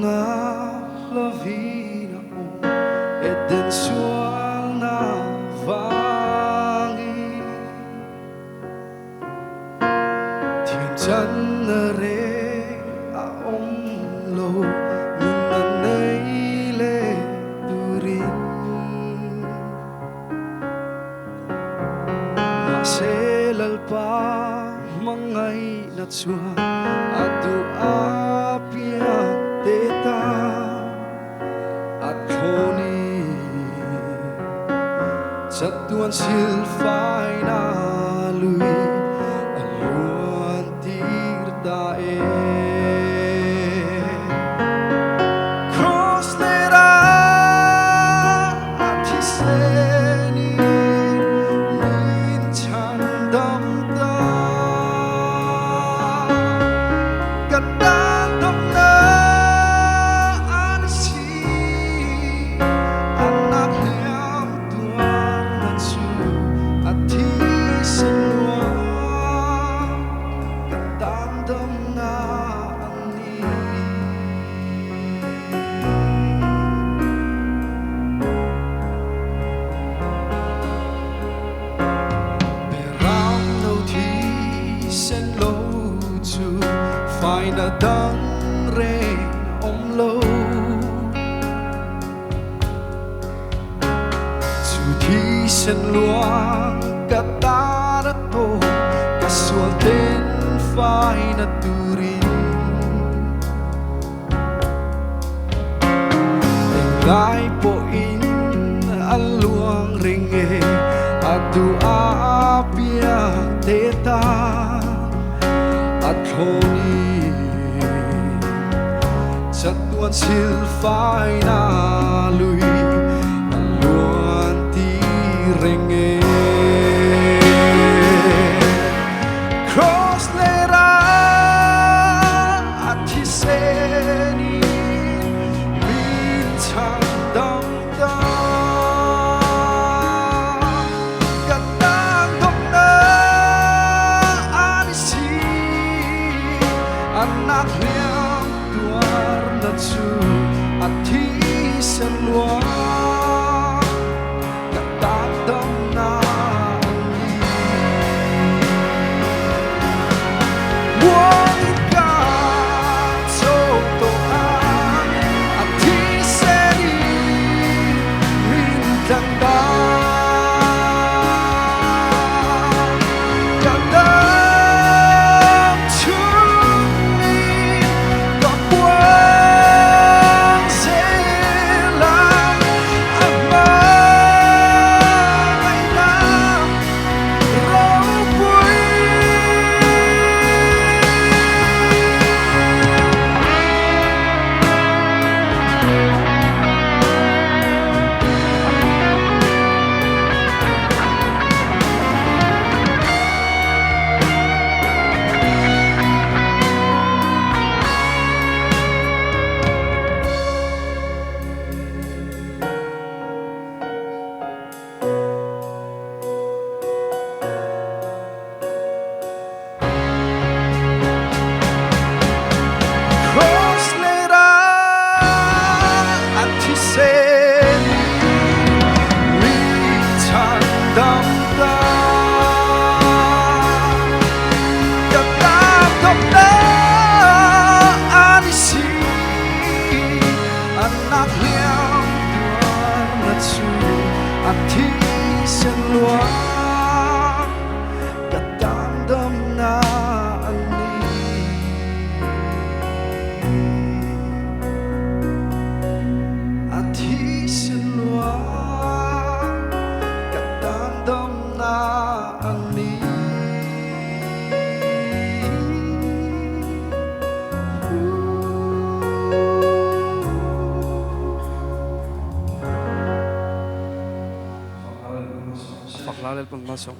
na lavi na den sual na vangi thiên chân na re a lo na nei le durin na selal pa mangai na chua adu apia teta at honi chatuan silfai na lui aluan tirta cross lera atiseni min chandam da kadang na ansi anak liam tuan nachu ati semua kadang na ani berang no thi sen lo chu phải là đắng rê om lâu chu thi sen luang cả ta đã tô cả xua tên phải là turin lại po in an luang ringe adu apia teta at honi chatuan silfai na lui aluan ti renge cross lera atiseni min chandam da kadang na anisi anak liam tuar nachu ati semua kadang na ani wanita sotoan ati seni rintang da anak liam tuan nachu ati semua kadang na ani ati semua kadang na ani Faklalel pun masuk,